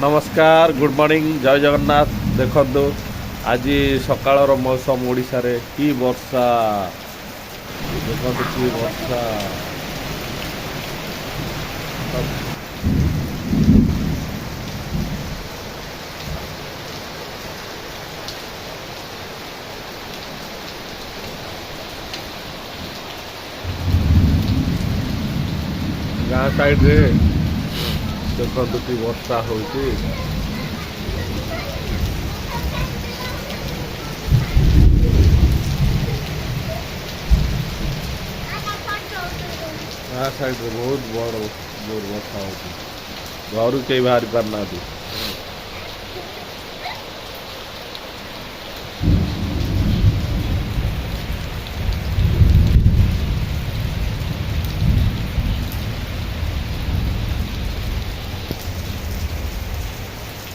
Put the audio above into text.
नमस्कार good morning जय जगन्नाथ देखु आज सकाळर मौसम ओडिशा रे की वर्षा देखु की वर्षा गाँ साइड रे देखु की वर्षा होची गाँ साइड रे बहुत बड़ जोर वर्षा होची घर के बाहर पारना